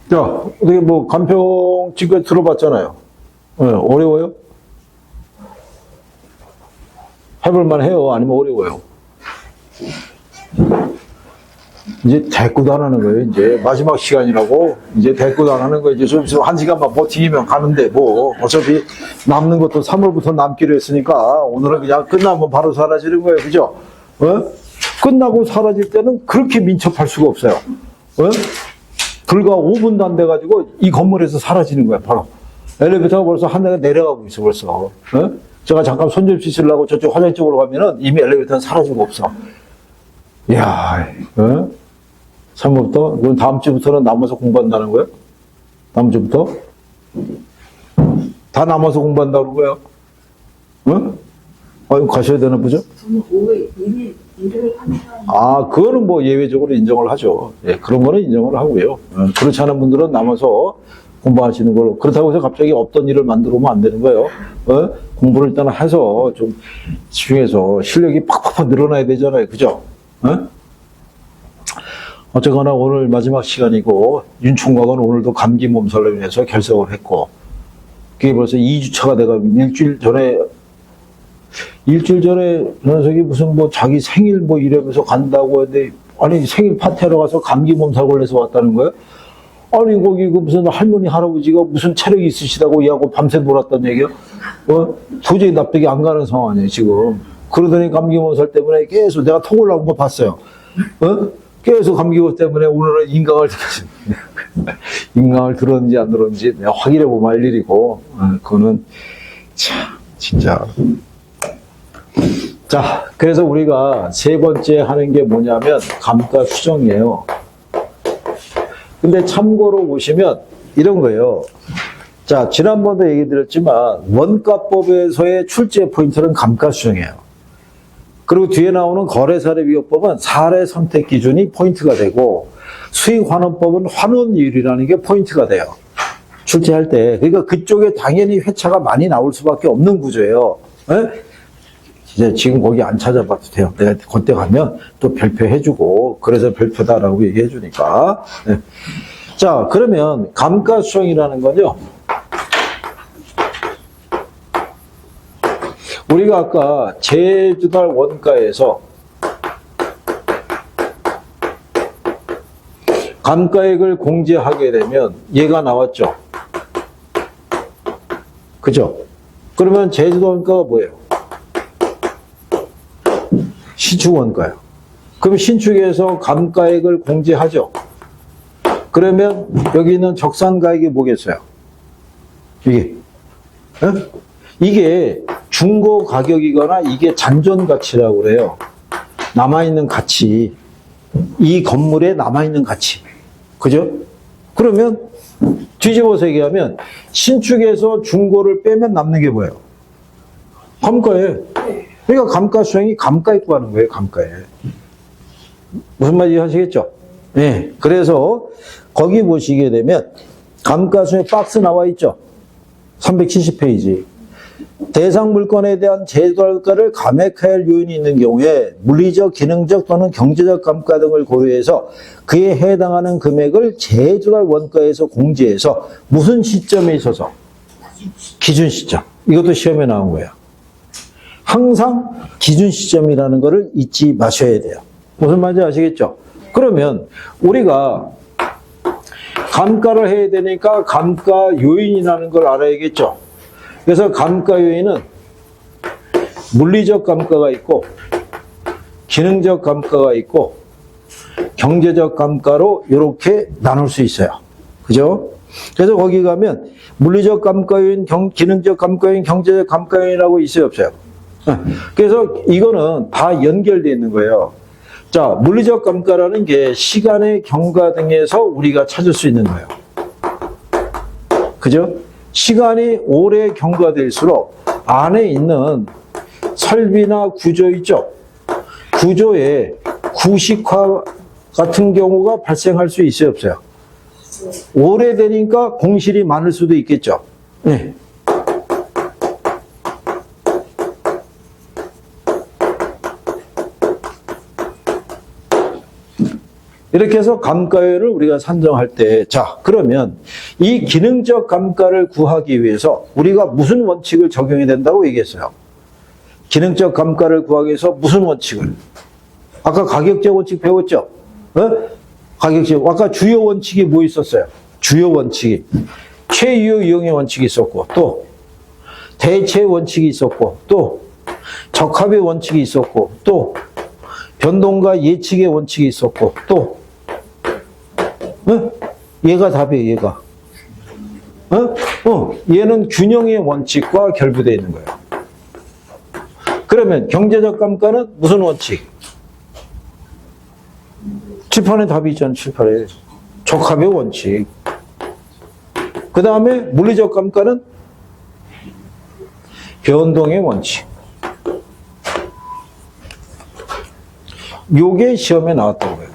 자, 어떻게 뭐 간평 지금까지 들어봤잖아요. 네, 어려워요? 해볼만 해요? 아니면 어려워요? 이제 대꾸도 안 하는 거예요. 이제 마지막 시간이라고 이제 대꾸도 안 하는 거예요. 이제 좀 있으면 1시간만 버티면 가는데 뭐 어차피 남는 것도 3월부터 남기로 했으니까 오늘은 그냥 끝나면 바로 사라지는 거예요. 그죠? 어? 끝나고 사라질 때는 그렇게 민첩할 수가 없어요. 어? 불과 5분도 안 돼가지고 이 건물에서 사라지는 거야. 바로 엘리베이터가 벌써 한 대가 내려가고 있어 벌써. 어? 제가 잠깐 손 좀 씻으려고 저쪽 화장 쪽으로 가면은 이미 엘리베이터는 사라지고 없어. 이야, 3월부터? 그럼 다음 주부터는 남아서 공부한다는 거예요? 다음 주부터? 다 남아서 공부한다는 거예요? 응? 이거 가셔야 되나 보죠? 그거는 뭐 예외적으로 인정을 하죠. 예, 그런 거는 인정을 하고요. 그렇지 않은 분들은 남아서 공부하시는 걸로. 그렇다고 해서 갑자기 없던 일을 만들어 오면 안 되는 거예요. 공부를 일단 해서 좀 집중해서 실력이 팍팍팍 늘어나야 되잖아요. 그죠? 어쨌거나 오늘 마지막 시간이고, 윤총각은 오늘도 감기 몸살로 인해서 결석을 했고, 그게 벌써 2주차가 돼가지고, 일주일 전에 녀석이 무슨 뭐 자기 생일 뭐 이러면서 간다고 했는데, 아니 생일 파티하러 가서 감기 몸살 걸려서 왔다는 거예요? 아니 거기 그 무슨 할머니 할아버지가 무슨 체력이 있으시다고 얘하고 밤새 놀았단 얘기야? 도저히 납득이 안 가는 상황이에요 지금. 그러더니 감기 몸살 때문에 계속 내가 톡 올라온 거 봤어요. 계속 감기 몸살 때문에 오늘은 인강을 들었는지 안 들었는지 내가 확인해 보면 할 일이고, 그거는 참 진짜. 자, 그래서 우리가 세 번째 하는 게 뭐냐면 감가 수정이에요. 근데 참고로 보시면 이런 거예요. 자, 지난번도 얘기 드렸지만 원가법에서의 출제 포인트는 감가 수정이에요. 그리고 뒤에 나오는 거래사례비교법은 사례 선택 기준이 포인트가 되고 수익환원법은 환원율이라는 게 포인트가 돼요. 출제할 때. 그러니까 그쪽에 당연히 회차가 많이 나올 수밖에 없는 구조예요. 이제 지금 거기 안 찾아봐도 돼요. 내가 그때 가면 또 별표해주고, 그래서 별표다라고 얘기해주니까. 네. 자, 그러면 감가수정이라는 건요, 우리가 아까 제주달 원가에서 감가액을 공제하게 되면 얘가 나왔죠. 그죠? 그러면 제주도 원가가 뭐예요? 신축 원가요. 그럼 신축에서 감가액을 공제하죠. 그러면 여기 있는 적산가액이 뭐겠어요? 이게 중고 가격이거나 이게 잔존 가치라고 그래요. 남아있는 가치. 이 건물에 남아있는 가치. 그죠? 그러면 뒤집어서 얘기하면 신축에서 중고를 빼면 남는 게 뭐예요? 감가에. 그러니까 감가수정이 감가에 구하는 거예요, 감가에. 무슨 말인지 하시겠죠? 네. 그래서 거기 보시게 되면 감가수정 박스 나와 있죠? 370페이지. 대상 물건에 대한 제도가를 감액해야 할 요인이 있는 경우에 물리적, 기능적 또는 경제적 감가 등을 고려해서 그에 해당하는 금액을 제조달 원가에서 공제해서 무슨 시점에 있어서? 기준 시점. 이것도 시험에 나온 거예요. 항상 기준 시점이라는 것을 잊지 마셔야 돼요. 무슨 말인지 아시겠죠? 그러면 우리가 감가를 해야 되니까 감가 요인이라는 걸 알아야겠죠? 그래서 감가 요인은 물리적 감가가 있고 기능적 감가가 있고 경제적 감가로 이렇게 나눌 수 있어요. 그죠? 그래서 거기 가면 물리적 감가 요인, 기능적 감가 요인, 경제적 감가 요인이라고 있어요, 없어요? 그래서 이거는 다 연결되어 있는 거예요. 자, 물리적 감가라는 게 시간의 경과 등에서 우리가 찾을 수 있는 거예요. 그죠? 시간이 오래 경과될수록 안에 있는 설비나 구조 있죠? 구조에 구식화 같은 경우가 발생할 수 있어요, 없어요? 오래되니까 공실이 많을 수도 있겠죠? 네. 이렇게 해서 감가율을 우리가 산정할 때, 자, 그러면 이 기능적 감가를 구하기 위해서 우리가 무슨 원칙을 적용해야 된다고 얘기했어요? 기능적 감가를 구하기 위해서 무슨 원칙을? 아까 가격적 원칙 배웠죠? 가격적, 아까 주요 원칙이 뭐 있었어요? 주요 원칙이. 최유효 이용의 원칙이 있었고, 또, 대체 원칙이 있었고, 또, 적합의 원칙이 있었고, 또, 변동과 예측의 원칙이 있었고, 또, 얘가 답이에요, 얘가. 얘는 균형의 원칙과 결부되어 있는 거예요. 그러면 경제적 감가는 무슨 원칙? 칠판에 답이 있잖아요, 칠판에. 적합의 원칙. 그 다음에 물리적 감가는 변동의 원칙. 요게 시험에 나왔던 거예요.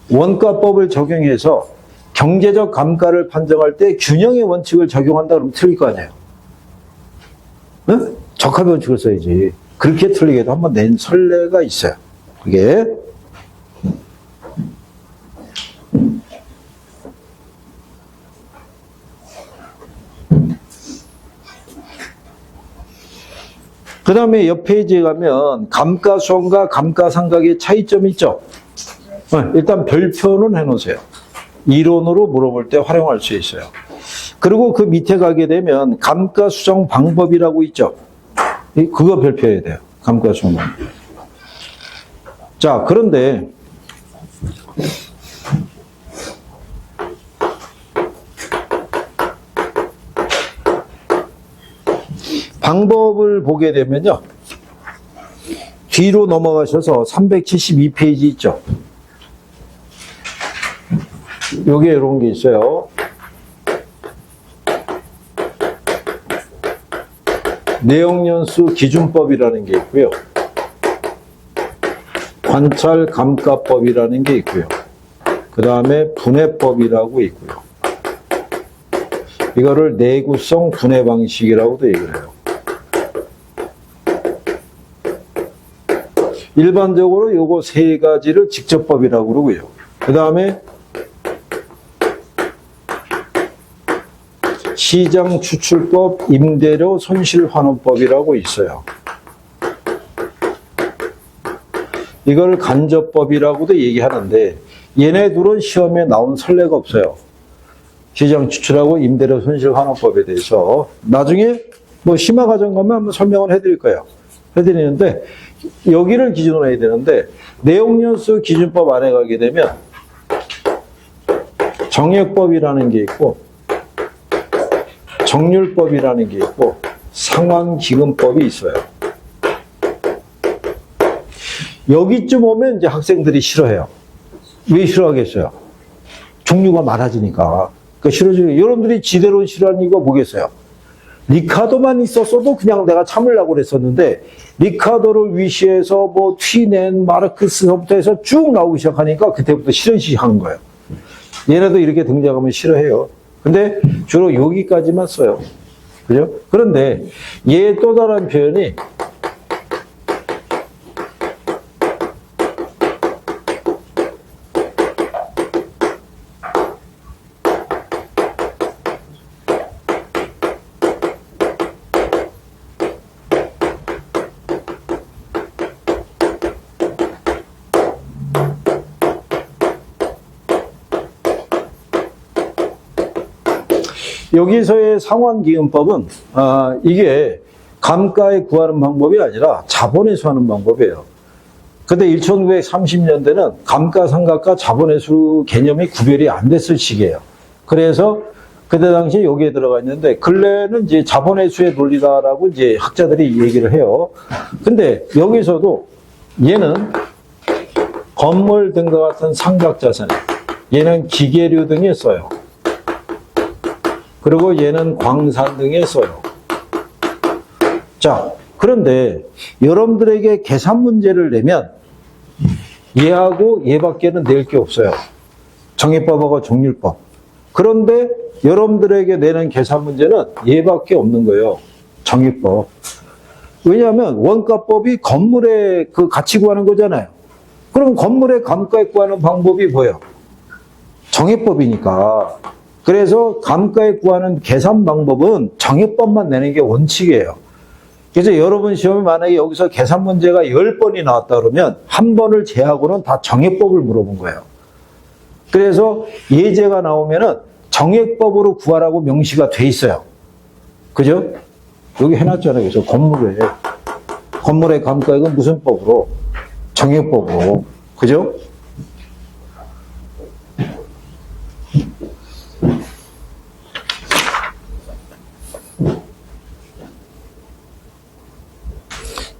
원가법을 적용해서 경제적 감가를 판정할 때 균형의 원칙을 적용한다 그러면 틀릴 거 아니에요. 적합의 원칙을 써야지. 그렇게 틀리게도 한번 낸 선례가 있어요. 그게 그 다음에 옆 페이지에 가면 감가수원과 감가상각의 차이점이 있죠. 일단 별표는 해놓으세요. 이론으로 물어볼 때 활용할 수 있어요. 그리고 그 밑에 가게 되면 감가수정 방법이라고 있죠. 그거 별표해야 돼요. 감가수정 방법. 자, 그런데 방법을 보게 되면요. 뒤로 넘어가셔서 372페이지 있죠. 요게 이런 게 있어요. 내역연수 기준법이라는 게 있고요. 관찰 감가법이라는 게 있고요. 그 다음에 분해법이라고 있고요. 이거를 내구성 분해 방식이라고도 얘기를 해요. 일반적으로 요거 세 가지를 직접법이라고 그러고요. 그 다음에 시장 추출법, 임대료 손실환원법이라고 있어요. 이걸 간접법이라고도 얘기하는데 얘네 둘은 시험에 나온 선례가 없어요. 시장 추출하고 임대료 손실환원법에 대해서 나중에 뭐 심화과정 가면 한번 설명을 해드릴 거예요. 해드리는데 여기를 기준으로 해야 되는데 내용연수 기준법 안에 가게 되면 정액법이라는 게 있고 정률법이라는 게 있고 상환기금법이 있어요. 여기쯤 오면 이제 학생들이 싫어해요. 왜 싫어하겠어요? 종류가 많아지니까. 그러니까 싫어지고 여러분들이 지대로 싫어하는 이유가 뭐겠어요? 리카도만 있었어도 그냥 내가 참으려고 그랬었는데 리카도를 위시해서 뭐 튀넨 마르크스부터 해서 쭉 나오기 시작하니까 그때부터 싫어지기 하는 거예요. 얘네도 이렇게 등장하면 싫어해요. 근데 주로 여기까지만 써요. 그죠? 그런데 얘 또 다른 표현이 여기서의 상환기금법은 이게 감가에 구하는 방법이 아니라 자본회수 하는 방법이에요. 근데 1930년대는 감가상각과 자본회수 개념이 구별이 안 됐을 시기예요. 그래서 그때 당시에 여기에 들어가 있는데 근래는 이제 자본회수의 논리다라고 이제 학자들이 얘기를 해요. 근데 여기서도 얘는 건물 등과 같은 상각자산, 얘는 기계류 등에 써요. 그리고 얘는 광산 등에 써요. 자, 그런데 여러분들에게 계산 문제를 내면 얘하고 얘밖에는 낼 게 없어요. 정의법하고 정률법. 그런데 여러분들에게 내는 계산 문제는 얘밖에 없는 거예요. 정의법. 왜냐하면 원가법이 건물의 그 가치 구하는 거잖아요. 그럼 건물의 감가액 구하는 방법이 뭐예요? 정해법이니까. 그래서 감가액 구하는 계산 방법은 정해법만 내는 게 원칙이에요. 그래서 여러분 시험에 만약에 여기서 계산 문제가 10번이 나왔다 그러면 한 번을 제하고는 다 정해법을 물어본 거예요. 그래서 예제가 나오면은 정해법으로 구하라고 명시가 돼 있어요. 그죠? 여기 해놨잖아요. 그래서 건물의 감가액은 무슨 법으로? 정해법으로. 그죠?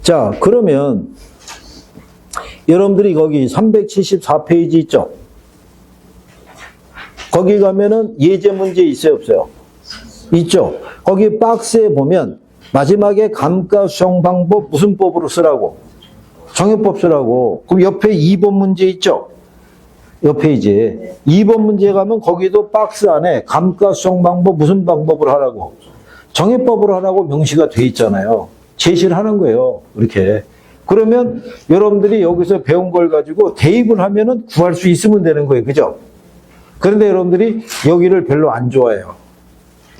자, 그러면 여러분들이 거기 374페이지 있죠? 거기 가면은 예제 문제 있어요, 없어요? 있죠? 거기 박스에 보면 마지막에 감가 수정 방법 무슨 법으로 쓰라고? 정해법 쓰라고. 그럼 옆에 2번 문제 있죠? 옆에 이제 2번 문제 가면 거기도 박스 안에 감가 수정 방법 무슨 방법으로 하라고? 정해법으로 하라고 명시가 돼 있잖아요. 제시를 하는 거예요. 이렇게. 그러면 여러분들이 여기서 배운 걸 가지고 대입을 하면은 구할 수 있으면 되는 거예요. 그죠? 그런데 여러분들이 여기를 별로 안 좋아해요.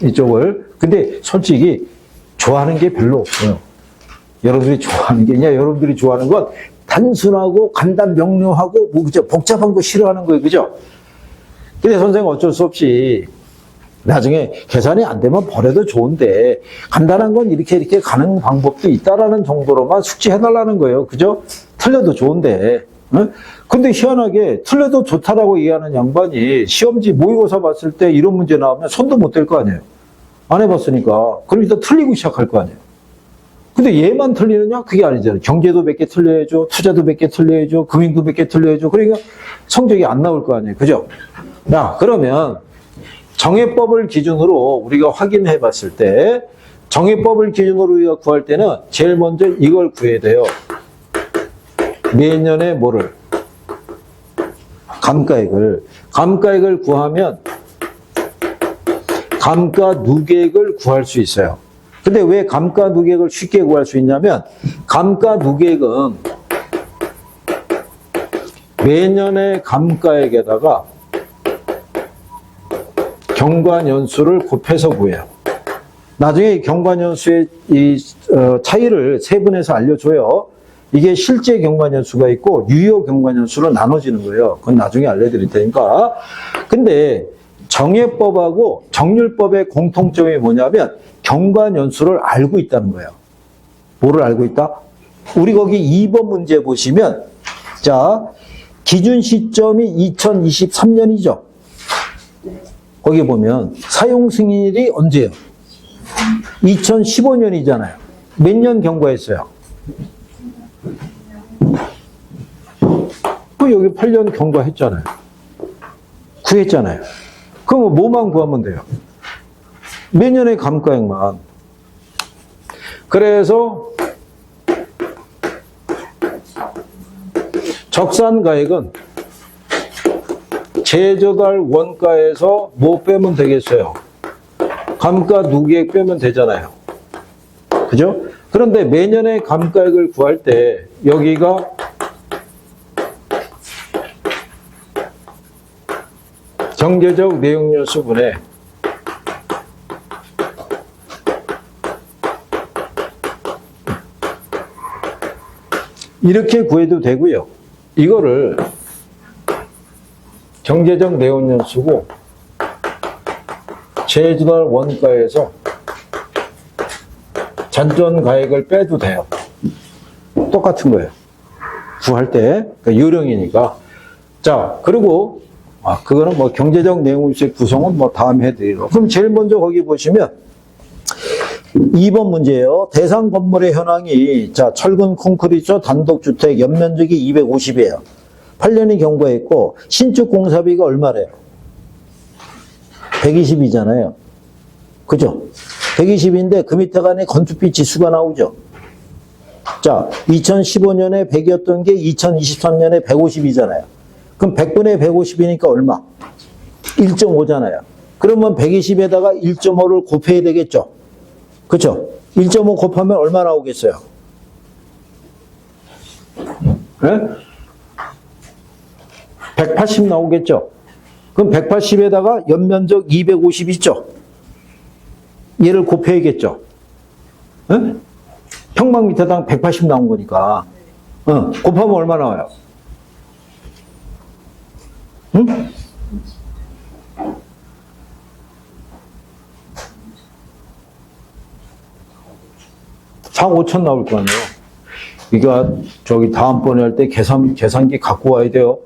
이쪽을. 근데 솔직히 좋아하는 게 별로 없어요. 여러분들이 좋아하는 게 그냥 여러분들이 좋아하는 건 단순하고 간단 명료하고 뭐 그죠? 복잡한 거 싫어하는 거예요. 그죠? 근데 선생님 어쩔 수 없이 나중에 계산이 안 되면 버려도 좋은데 간단한 건 이렇게 가는 방법도 있다라는 정도로만 숙지해달라는 거예요. 그죠? 틀려도 좋은데. 응? 근데 희한하게 틀려도 좋다라고 얘기하는 양반이 시험지 모의고사 봤을 때 이런 문제 나오면 손도 못 댈 거 아니에요. 안 해봤으니까. 그럼 일단 틀리고 시작할 거 아니에요. 근데 얘만 틀리느냐? 그게 아니잖아요. 경제도 몇 개 틀려야죠. 투자도 몇 개 틀려야죠. 금융도 몇 개 틀려야죠. 그러니까 성적이 안 나올 거 아니에요. 그죠? 자, 그러면 정해법을 기준으로 우리가 확인해 봤을 때 정해법을 기준으로 우리가 구할 때는 제일 먼저 이걸 구해야 돼요. 매년에 뭐를? 감가액을 구하면 감가 누계액을 구할 수 있어요. 근데 왜 감가 누계액을 쉽게 구할 수 있냐면 감가 누계액은 매년의 감가액에다가 경과년수를 곱해서 구해요. 나중에 경과년수의 차이를 세분해서 알려줘요. 이게 실제 경과년수가 있고 유효 경과년수로 나눠지는 거예요. 그건 나중에 알려드릴 테니까. 근데 정해법하고 정률법의 공통점이 뭐냐면 경과년수를 알고 있다는 거예요. 뭐를 알고 있다? 우리 거기 2번 문제 보시면 자 기준 시점이 2023년이죠. 거기 보면 사용 승인일이 언제예요? 2015년이잖아요. 몇 년 경과했어요? 여기 8년 경과했잖아요. 구했잖아요. 그럼 뭐만 구하면 돼요? 매년의 감가액만. 그래서 적산가액은 제조달 원가에서 뭐 빼면 되겠어요? 감가 누계액 빼면 되잖아요. 그죠? 그런데 매년의 감가액을 구할 때 여기가 경제적 내용연수분에 이렇게 구해도 되고요. 이거를 경제적 내용연수고 제조달 원가에서 잔존가액을 빼도 돼요. 똑같은 거예요. 구할 때 그러니까 요령이니까. 자, 그리고 그거는 뭐 경제적 내용연수의 구성은 뭐 다음에 해드리고. 그럼 제일 먼저 거기 보시면 2번 문제예요. 대상 건물의 현황이 자 철근 콘크리트 단독주택 연면적이 250이에요. 8년이 경과했고 신축 공사비가 얼마래요? 120이잖아요. 그죠? 120인데 그 밑에 간에 건축비 지수가 나오죠. 자, 2015년에 100이었던 게 2023년에 150이잖아요. 그럼 100분의 150이니까 얼마? 1.5잖아요. 그러면 120에다가 1.5를 곱해야 되겠죠. 그렇죠? 1.5 곱하면 얼마 나오겠어요? 네? 180 나오겠죠? 그럼 180에다가 연면적 250 있죠? 얘를 곱해야겠죠? 응? 평방미터당 180 나온 거니까. 곱하면 얼마 나와요? 응? 4억 5천 나올 거 아니에요. 이거 저기 다음번에 할 때 계산기 갖고 와야 돼요.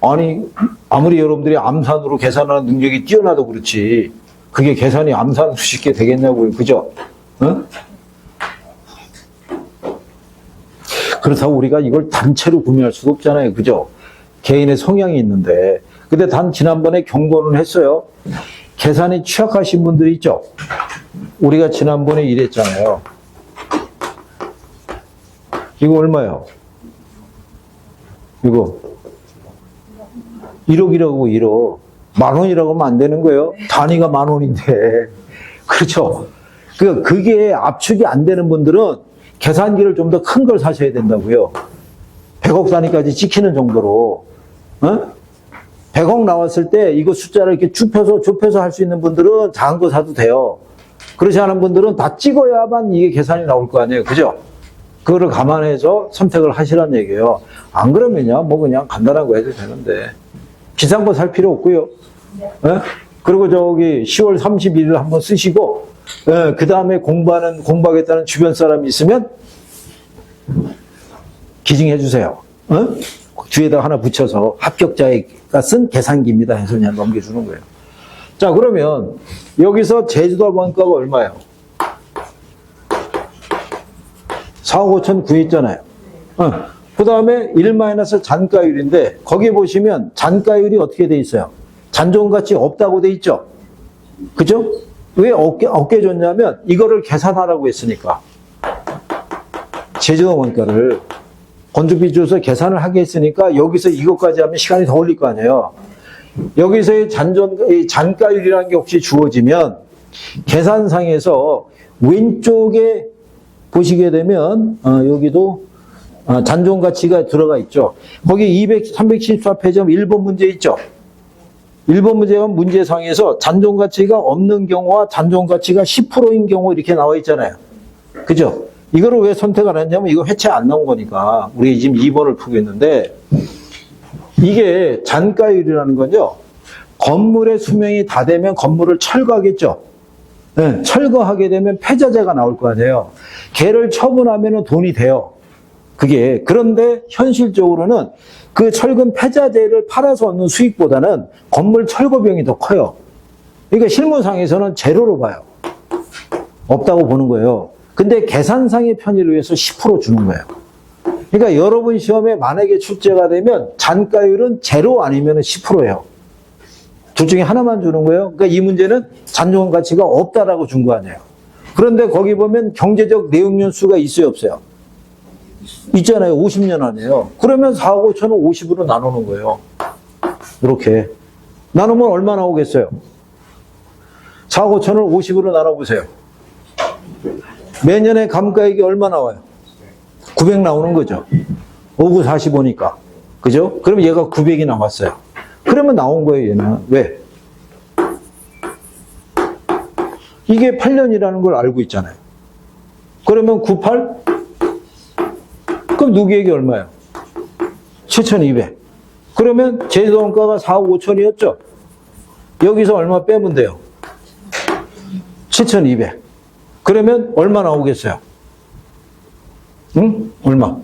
아니 아무리 여러분들이 암산으로 계산하는 능력이 뛰어나도 그렇지 그게 계산이 암산으로 쉽게 되겠냐고요. 그죠? 그렇다고 우리가 이걸 단체로 구매할 수도 없잖아요. 그죠? 개인의 성향이 있는데. 근데 단 지난번에 경고는 했어요. 계산이 취약하신 분들이 있죠? 우리가 지난번에 이랬잖아요. 이거 얼마예요? 이거 1억이라고 1억. 10,000원이라고 하면 안 되는 거예요. 단위가 10,000원인데. 그렇죠? 그게 압축이 안 되는 분들은 계산기를 좀 더 큰 걸 사셔야 된다고요. 100억 단위까지 찍히는 정도로. 100억 나왔을 때 이거 숫자를 이렇게 좁혀서 할 수 있는 분들은 작은 거 사도 돼요. 그렇지 않은 분들은 다 찍어야만 이게 계산이 나올 거 아니에요. 그죠? 그거를 감안해서 선택을 하시라는 얘기예요. 안 그러면요, 뭐 그냥 간단한 거 해도 되는데. 비싼 거 살 필요 없고요. 그리고 저기 10월 31일 한번 쓰시고, 그 다음에 공부하겠다는 주변 사람이 있으면 기증해 주세요. 뒤에다 하나 붙여서 합격자가 쓴 계산기입니다 해서 그냥 넘겨주는 거예요. 자, 그러면 여기서 제주도 원가가 얼마예요? 4억 5천 구했잖아요. 그 다음에 1- 잔가율인데 거기 보시면 잔가율이 어떻게 돼 있어요? 잔존가치 없다고 돼 있죠? 그죠? 왜 없게 줬냐면 이거를 계산하라고 했으니까. 제주도 원가를 건축비 줘서 계산을 하게 했으니까 여기서 이것까지 하면 시간이 더 걸릴 거 아니에요. 여기서의 잔가율이라는 게 혹시 주어지면 계산상에서 왼쪽에 보시게 되면 여기도 잔존가치가 들어가 있죠. 거기 374페이지 1번 문제 있죠. 1번 문제는 문제상에서 잔존가치가 없는 경우와 잔존가치가 10%인 경우 이렇게 나와 있잖아요. 그죠? 이거를 왜 선택을 했냐면 이거 회차 안 나온 거니까 우리 지금 2번을 푸고 있는데 이게 잔가율이라는 건요. 건물의 수명이 다 되면 건물을 철거하겠죠. 네, 철거하게 되면 폐자재가 나올 거 아니에요. 걔를 처분하면 돈이 돼요. 그게. 그런데 현실적으로는 그 철근 폐자재를 팔아서 얻는 수익보다는 건물 철거 비용이 더 커요. 그러니까 실무상에서는 제로로 봐요. 없다고 보는 거예요. 근데 계산상의 편의를 위해서 10% 주는 거예요. 그러니까 여러분 시험에 만약에 출제가 되면 잔가율은 제로 아니면 10%예요. 둘 중에 하나만 주는 거예요. 그러니까 이 문제는 잔존 가치가 없다라고 준 거 아니에요. 그런데 거기 보면 경제적 내용연수가 있어요, 없어요? 있잖아요. 50년 안에요. 그러면 4억 5천을 50으로 나누는 거예요. 이렇게. 나누면 얼마 나오겠어요? 4억 5천을 50으로 나눠보세요. 매년에 감가액이 얼마 나와요? 900 나오는 거죠. 5, 9, 45니까. 그죠? 그럼 얘가 900이 나왔어요. 그러면 나온 거예요, 얘는. 왜? 이게 8년이라는 걸 알고 있잖아요. 그러면 98? 그럼 누구에게 얼마예요? 7,200. 그러면 제주도 원가가 4억 5천이었죠? 여기서 얼마 빼면 돼요? 7,200. 그러면 얼마 나오겠어요? 응? 얼마?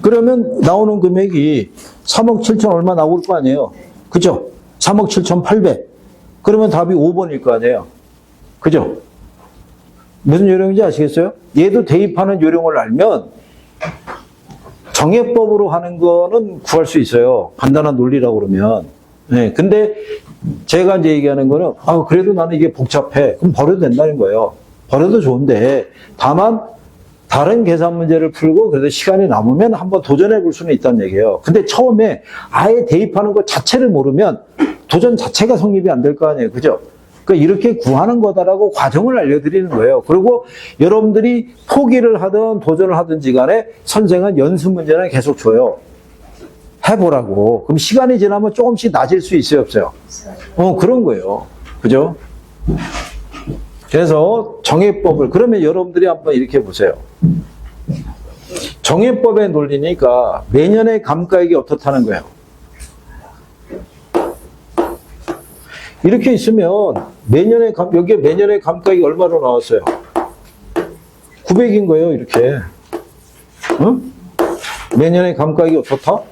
그러면 나오는 금액이 3억 7천 얼마 나올 거 아니에요? 그죠? 3억 7,800. 그러면 답이 5번일 거 아니에요? 그죠? 무슨 요령인지 아시겠어요? 얘도 대입하는 요령을 알면 정해법으로 하는 거는 구할 수 있어요. 간단한 논리라고 그러면. 네, 근데 제가 이제 얘기하는 거는 그래도 나는 이게 복잡해. 그럼 버려도 된다는 거예요. 버려도 좋은데 다만 다른 계산 문제를 풀고 그래도 시간이 남으면 한번 도전해 볼 수는 있다는 얘기예요. 근데 처음에 아예 대입하는 것 자체를 모르면 도전 자체가 성립이 안 될 거 아니에요. 그죠? 그러니까 이렇게 구하는 거다라고 과정을 알려드리는 거예요. 그리고 여러분들이 포기를 하든 도전을 하든지 간에 선생은 연습 문제는 계속 줘요. 해보라고. 그럼 시간이 지나면 조금씩 낮을 수 있어요, 없어요? 그런 거예요. 그죠? 그래서 정해법을, 그러면 여러분들이 한번 이렇게 보세요. 정해법의 논리니까 매년의 감가액이 어떻다는 거예요? 이렇게 있으면 여기에 매년의 감가액이 얼마로 나왔어요? 900인 거예요, 이렇게. 응? 매년의 감가액이 어떻다?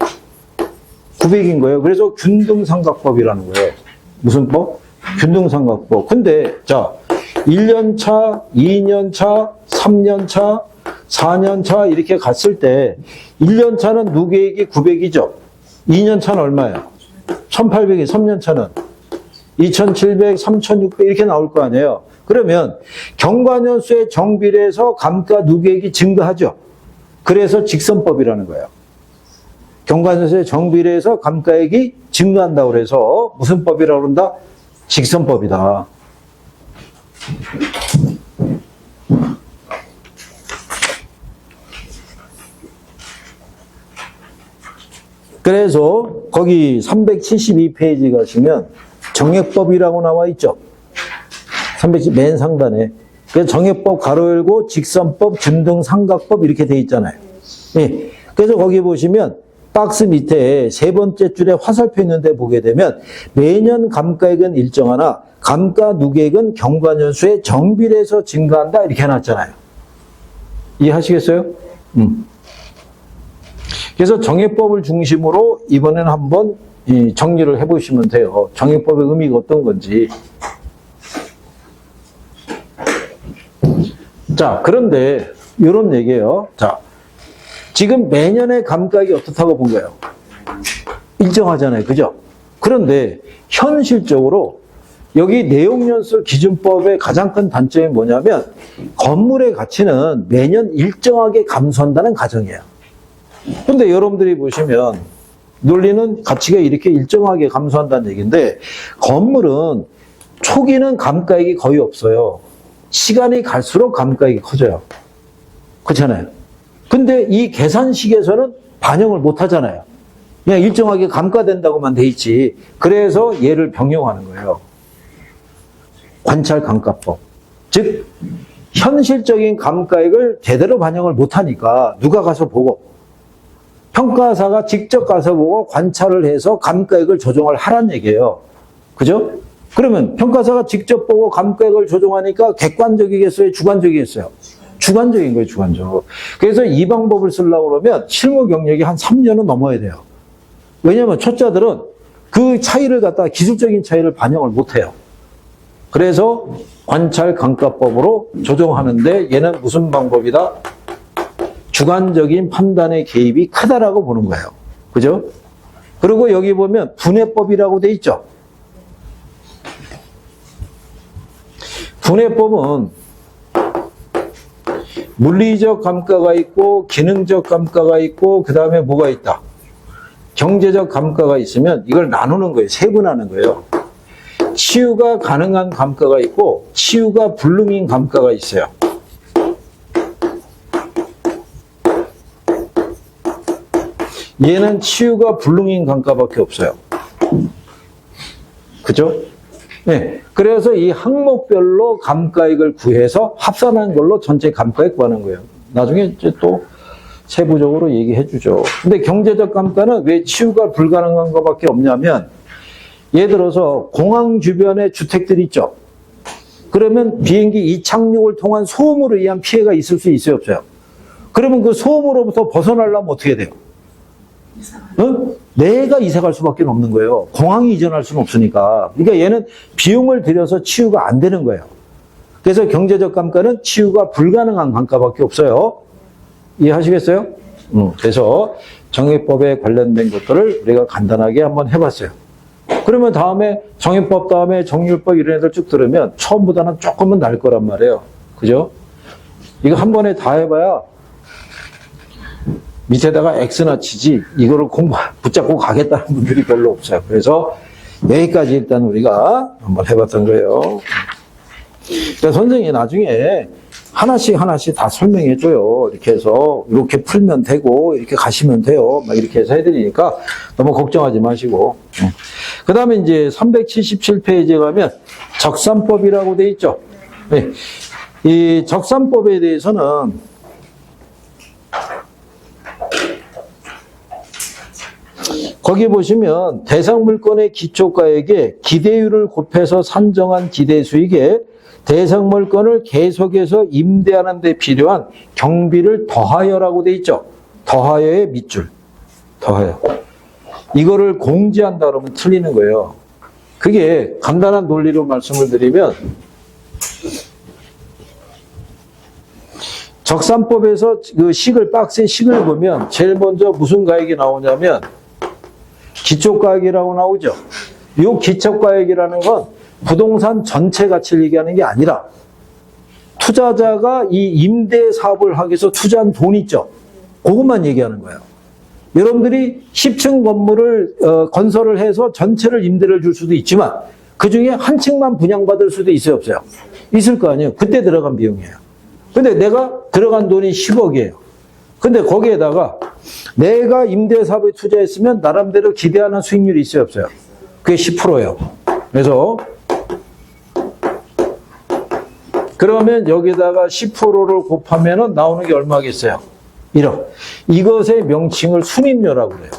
900인 거예요. 그래서 균등삼각법이라는 거예요. 무슨 법? 균등삼각법. 근데 자, 1년 차, 2년 차, 3년 차, 4년 차 이렇게 갔을 때 1년 차는 누계액이 900이죠. 2년 차는 얼마예요? 1800이, 3년 차는 2700, 3600 이렇게 나올 거 아니에요. 그러면 경과년수의 정비례해서 감가 누계액이 증가하죠. 그래서 직선법이라는 거예요. 경과년수의 정비례해서 감가액이 증가한다고 그래서 무슨 법이라고 그런다? 직선법이다. 그래서 거기 372페이지 가시면 정액법이라고 나와 있죠. 370 맨 상단에. 그래서 정액법 가로 열고 직선법, 균등삼각법 이렇게 돼 있잖아요. 예. 그래서 거기 보시면 박스 밑에 세 번째 줄에 화살표 있는데 보게 되면 매년 감가액은 일정하나 감가 누계액은 경과년수의 정비례해서 증가한다 이렇게 해놨잖아요. 이해하시겠어요? 그래서 정해법을 중심으로 이번에는 한번 정리를 해보시면 돼요. 정해법의 의미가 어떤 건지. 자, 그런데 이런 얘기예요. 자, 지금 매년의 감가액이 어떻다고 본 거예요? 일정하잖아요. 그죠? 그런데 현실적으로 여기 내용연수 기준법의 가장 큰 단점이 뭐냐면 건물의 가치는 매년 일정하게 감소한다는 가정이에요. 근데 여러분들이 보시면 논리는 가치가 이렇게 일정하게 감소한다는 얘기인데 건물은 초기는 감가액이 거의 없어요. 시간이 갈수록 감가액이 커져요. 그렇잖아요. 근데 이 계산식에서는 반영을 못 하잖아요. 그냥 일정하게 감가된다고만 돼 있지. 그래서 얘를 병용하는 거예요. 관찰감가법. 즉 현실적인 감가액을 제대로 반영을 못 하니까 누가 가서 보고 평가사가 직접 가서 보고 관찰을 해서 감가액을 조정을 하란 얘기예요. 그죠? 그러면 평가사가 직접 보고 감가액을 조정하니까 객관적이겠어요? 주관적이겠어요? 주관적인 거예요, 주관적. 그래서 이 방법을 쓰려고 그러면 실무 경력이 한 3년은 넘어야 돼요. 왜냐하면 초짜들은 그 차이를 갖다가 기술적인 차이를 반영을 못 해요. 그래서 관찰감가법으로 조정하는데 얘는 무슨 방법이다? 주관적인 판단의 개입이 크다라고 보는 거예요. 그죠? 그리고 여기 보면 분해법이라고 돼 있죠. 분해법은 물리적 감가가 있고 기능적 감가가 있고 그 다음에 뭐가 있다? 경제적 감가가 있으면 이걸 나누는 거예요. 세분하는 거예요. 치유가 가능한 감가가 있고 치유가 불능인 감가가 있어요. 얘는 치유가 불능인 감가밖에 없어요. 그죠? 네. 그래서 이 항목별로 감가액을 구해서 합산한 걸로 전체 감가액 구하는 거예요. 나중에 이제 또 세부적으로 얘기해 주죠. 근데 경제적 감가는 왜 치유가 불가능한 것밖에 없냐면 예를 들어서 공항 주변에 주택들이 있죠. 그러면 비행기 이착륙을 통한 소음으로 의한 피해가 있을 수 있어요, 없어요? 그러면 그 소음으로부터 벗어나려면 어떻게 돼요? 내가 이사 갈 수밖에 없는 거예요. 공항이 이전할 수는 없으니까. 그러니까 얘는 비용을 들여서 치유가 안 되는 거예요. 그래서 경제적 감가는 치유가 불가능한 감가밖에 없어요. 이해하시겠어요? 그래서 정해법에 관련된 것들을 우리가 간단하게 한번 해봤어요. 그러면 다음에 정해법 다음에 정률법 이런 애들 쭉 들으면 처음보다는 조금은 날 거란 말이에요. 그죠? 이거 한 번에 다 해봐야 밑에다가 X나 치지 이거를 붙잡고 가겠다는 분들이 별로 없어요. 그래서 여기까지 일단 우리가 한번 해봤던 거예요. 그러니까 선생님이 나중에 하나씩 다 설명해줘요. 이렇게 해서 이렇게 풀면 되고 이렇게 가시면 돼요. 막 이렇게 해서 해드리니까 너무 걱정하지 마시고. 그 다음에 이제 377페이지에 가면 적산법이라고 돼 있죠. 네. 이 적산법에 대해서는 거기 보시면 대상 물건의 기초가액에 기대율을 곱해서 산정한 기대수익에 대상 물건을 계속해서 임대하는 데 필요한 경비를 더하여라고 돼 있죠. 더하여의 밑줄. 더하여. 이거를 공제한다 그러면 틀리는 거예요. 그게 간단한 논리로 말씀을 드리면 적산법에서 그 박스의 식을 보면 제일 먼저 무슨 가액이 나오냐면 기초가액이라고 나오죠. 이 기초가액이라는 건 부동산 전체 가치를 얘기하는 게 아니라 투자자가 이 임대 사업을 하기 위해서 투자한 돈 있죠. 그것만 얘기하는 거예요. 여러분들이 10층 건물을 건설을 해서 전체를 임대를 줄 수도 있지만 그 중에 한 층만 분양받을 수도 있어요, 없어요? 있을 거 아니에요. 그때 들어간 비용이에요. 근데 내가 들어간 돈이 10억이에요. 근데 거기에다가 내가 임대사업에 투자했으면 나름대로 기대하는 수익률이 있어요, 없어요? 그게 10%예요. 그래서 그러면 여기다가 10%를 곱하면 나오는 게 얼마겠어요? 1억. 이것의 명칭을 순임료라고 그래요.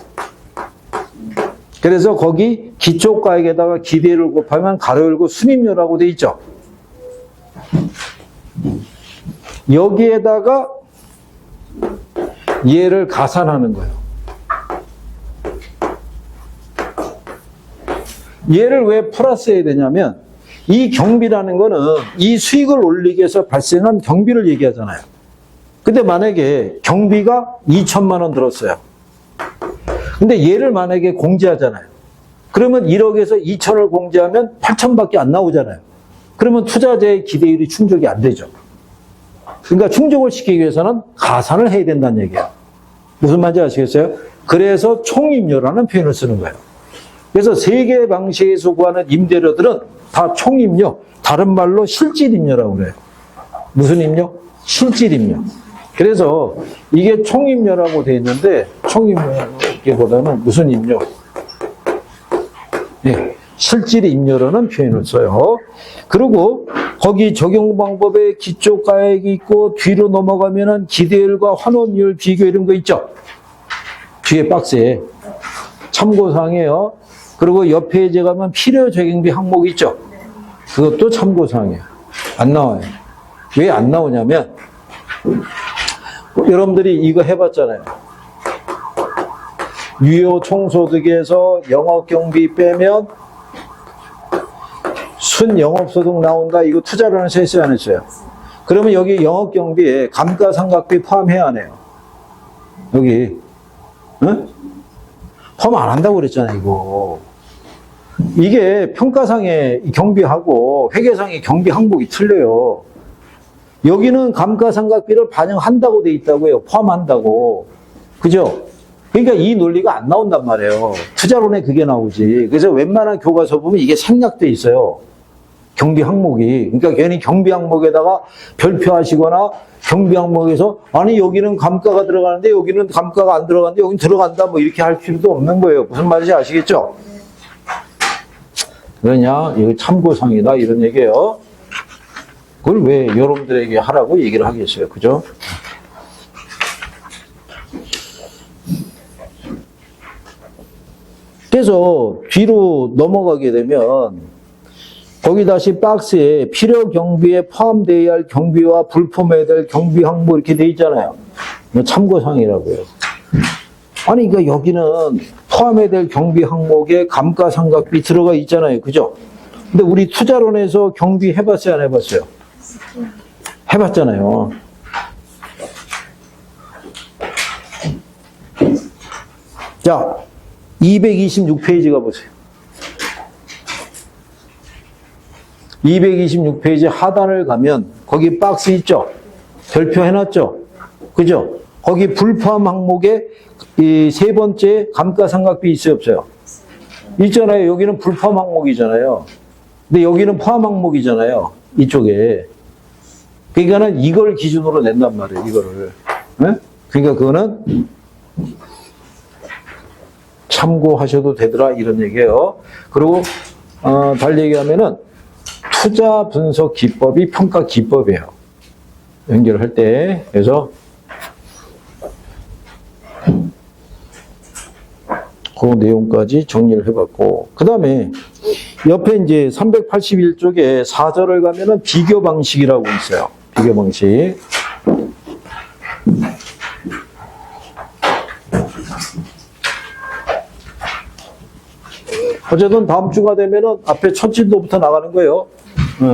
그래서 거기 기초가액에다가 기대를 곱하면 가로 열고 순임료라고 돼 있죠. 여기에다가 얘를 가산하는 거예요. 얘를 왜 플러스 해야 되냐면 이 경비라는 거는 이 수익을 올리기 위해서 발생한 경비를 얘기하잖아요. 근데 만약에 경비가 2천만 원 들었어요. 근데 얘를 만약에 공제하잖아요. 그러면 1억에서 2천을 공제하면 8천밖에 안 나오잖아요. 그러면 투자자의 기대율이 충족이 안 되죠. 그러니까 충족을 시키기 위해서는 가산을 해야 된다는 얘기예요. 무슨 말인지 아시겠어요? 그래서 총임료라는 표현을 쓰는 거예요. 그래서 세 개의 방식에서 구하는 임대료들은 다 총임료, 다른 말로 실질임료라고 그래요. 무슨 임료? 실질임료. 그래서 이게 총임료라고 되어 있는데 총임료보다는 무슨 임료? 네, 실질임료라는 표현을 써요. 그리고 거기 적용 방법에 기초가액이 있고 뒤로 넘어가면은 기대율과 환원율 비교 이런 거 있죠. 뒤에 박스에 참고사항이에요. 그리고 옆에 이제 가면 필요적용비 항목 있죠. 그것도 참고사항이에요. 안 나와요. 왜 안 나오냐면 여러분들이 이거 해봤잖아요. 유효 총소득에서 영업경비 빼면 순영업소득 나온다. 이거 투자론에서 했어요, 안 했어요? 그러면 여기 영업경비에 감가상각비 포함해야 하네요. 여기 응? 포함 안 한다고 그랬잖아요, 이거. 이게 평가상의 경비하고 회계상의 경비 항목이 틀려요. 여기는 감가상각비를 반영한다고 돼 있다고요. 포함한다고. 그죠? 그러니까 이 논리가 안 나온단 말이에요. 투자론에 그게 나오지. 그래서 웬만한 교과서 보면 이게 생략돼 있어요. 경비 항목이. 그러니까 괜히 경비 항목에다가 별표하시거나 경비 항목에서 아니 여기는 감가가 들어가는데 여기는 감가가 안 들어가는데 여기는 들어간다 뭐 이렇게 할 필요도 없는 거예요. 무슨 말인지 아시겠죠? 그러냐? 이거 참고상이다 이런 얘기예요. 그걸 왜 여러분들에게 하라고 얘기를 하겠어요. 그죠? 그래서 뒤로 넘어가게 되면 거기 다시 박스에 필요 경비에 포함되어야 할 경비와 불포함해야 될 경비 항목 이렇게 돼 있잖아요. 참고사항이라고요. 아니 그러니까 여기는 포함해야 될 경비 항목에 감가상각비 들어가 있잖아요. 그죠? 근데 우리 투자론에서 경비 해봤어요? 안 해봤어요? 해봤잖아요. 자, 226페이지가 보세요. 226페이지 하단을 가면 거기 박스 있죠? 별표 해놨죠? 그죠? 거기 불포함 항목에 이 세 번째 감가상각비 있어요? 없어요? 있잖아요. 여기는 불포함 항목이잖아요. 근데 여기는 포함 항목이잖아요. 이쪽에. 그러니까는 이걸 기준으로 낸단 말이에요. 이거를. 네? 그러니까 그거는 참고하셔도 되더라 이런 얘기예요. 그리고 달리 얘기하면은 투자 분석 기법이 평가 기법이에요. 연결할 때. 그래서 그 내용까지 정리를 해봤고, 그 다음에 옆에 이제 381쪽에 4절을 가면은 비교 방식이라고 있어요. 비교 방식. 어쨌든 다음 주가 되면은 앞에 첫 진도부터 나가는 거예요.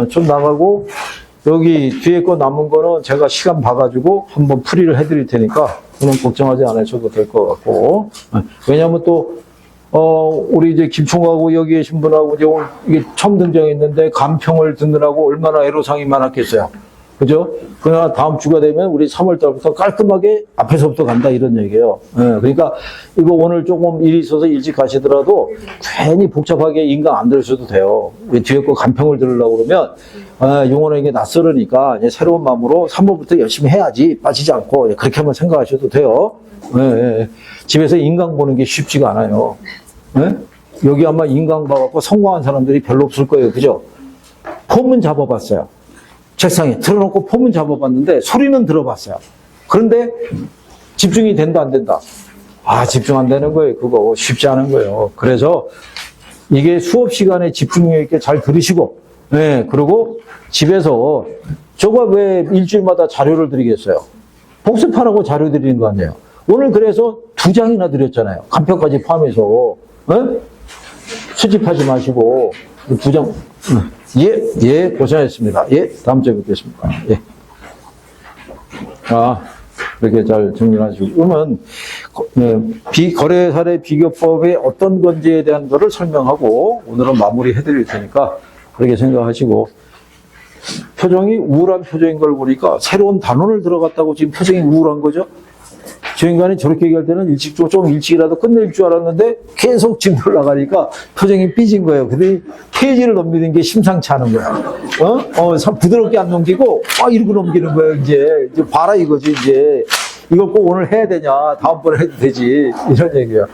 좀 나가고, 여기 뒤에 거 남은 거는 제가 시간 봐가지고 한번 풀이를 해드릴 테니까, 그건 걱정하지 않으셔도 될 것 같고. 왜냐면 또, 우리 이제 김총하고 여기 계신 분하고 이제 이게 처음 등장했는데 간평을 듣느라고 얼마나 애로사항이 많았겠어요. 그죠? 그러나 다음 주가 되면 우리 3월 달부터 깔끔하게 앞에서부터 간다 이런 얘기예요. 그러니까 이거 오늘 조금 일이 있어서 일찍 가시더라도 괜히 복잡하게 인강 안 들으셔도 돼요. 뒤에 거 간평을 들으려고 그러면 용어는 이게 낯설으니까 이제 새로운 마음으로 3월부터 열심히 해야지 빠지지 않고 그렇게 한번 생각하셔도 돼요. 집에서 인강 보는 게 쉽지가 않아요. 여기 아마 인강 봐갖고 성공한 사람들이 별로 없을 거예요. 그죠? 폼은 잡아봤어요. 책상에 틀어놓고 폼은 잡아봤는데 소리는 들어봤어요. 그런데 집중이 된다 안 된다? 집중 안 되는 거예요. 그거 쉽지 않은 거예요. 그래서 이게 수업 시간에 집중력 있게 잘 들으시고, 그리고 집에서 저거 왜 일주일마다 자료를 드리겠어요? 복습하라고 자료 드리는 거 아니에요? 오늘 그래서 2장이나 드렸잖아요. 간편까지 포함해서. 수집하지 마시고 2장. 예, 고생하셨습니다. 예, 다음 주에 뵙겠습니다. 예. 이렇게 잘 정리하시고. 그러면, 거래 사례 비교법의 어떤 건지에 대한 거를 설명하고, 오늘은 마무리 해드릴 테니까, 그렇게 생각하시고, 표정이 우울한 표정인 걸 보니까, 새로운 단원을 들어갔다고 지금 표정이 우울한 거죠? 저 인간이 저렇게 얘기할 때는 좀 일찍이라도 끝낼 줄 알았는데 계속 지금 올라가니까 표정이 삐진 거예요. 근데 페이지를 넘기는 게 심상치 않은 거야. 부드럽게 안 넘기고 이러고 넘기는 거예요. 이제 봐라 이거지 이제. 이걸 꼭 오늘 해야 되냐, 다음번에 해도 되지, 이런 얘기야.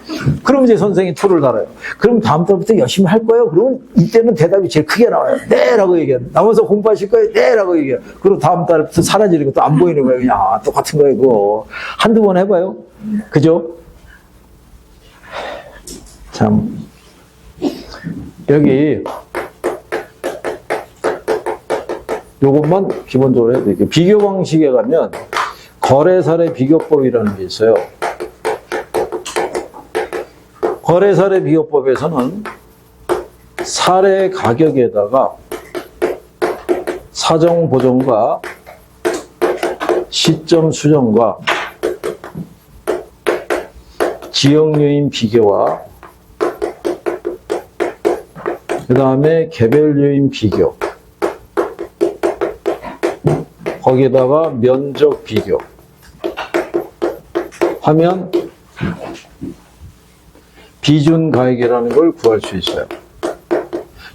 그럼 이제 선생님이 툴을 달아요. 그럼 다음 달부터 열심히 할 거예요? 그러면 이때는 대답이 제일 크게 나와요. 네! 라고 얘기해요. 남아서 공부하실 거예요? 네! 라고 얘기해요. 그리고 다음 달부터 사라지는 것도 안 보이는 거예요. 그냥 똑같은 거예요, 그거. 한두 번 해봐요. 그죠? 참. 여기, 요것만 기본적으로 해드릴게요. 비교 방식에 가면, 거래 사례 비교법이라는 게 있어요. 거래 사례 비교법에서는 사례 가격에다가 사정 보정과 시점 수정과 지역 요인 비교와 그 다음에 개별 요인 비교, 거기에다가 면적 비교 하면 비준 가액이라는 걸 구할 수 있어요.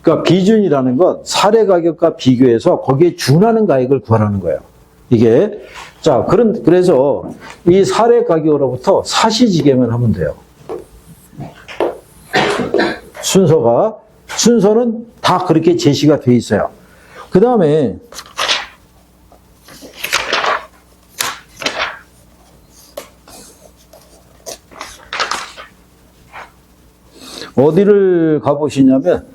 그러니까 비준이라는 건 사례 가격과 비교해서 거기에 준하는 가액을 구하라는 거예요. 이게 자 그래서 이 사례 가격으로부터 사시지계만 하면 돼요. 순서는 다 그렇게 제시가 돼 있어요. 그 다음에 어디를 가보시냐면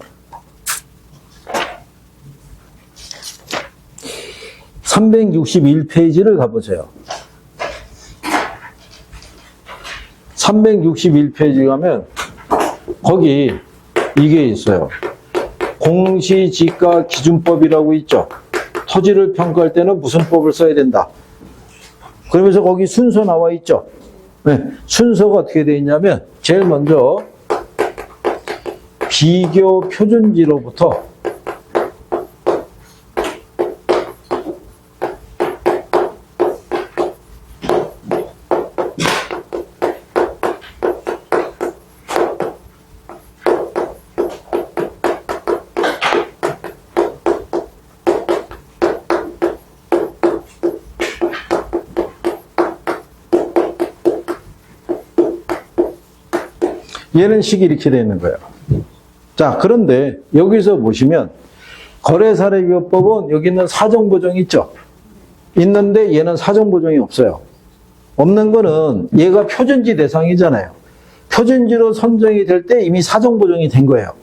361페이지를 가보세요. 361페이지 가면 거기 이게 있어요. 공시지가 기준법이라고 있죠. 토지를 평가할 때는 무슨 법을 써야 된다. 그러면서 거기 순서 나와 있죠. 순서가 어떻게 되어 있냐면 제일 먼저 비교 표준지로부터 얘는 식이 이렇게 되어 있는 거예요. 자, 그런데 여기서 보시면 거래사례기업법은 여기는 사정보정이 있죠. 있는데 얘는 사정보정이 없어요. 없는 거는 얘가 표준지 대상이잖아요. 표준지로 선정이 될 때 이미 사정보정이 된 거예요.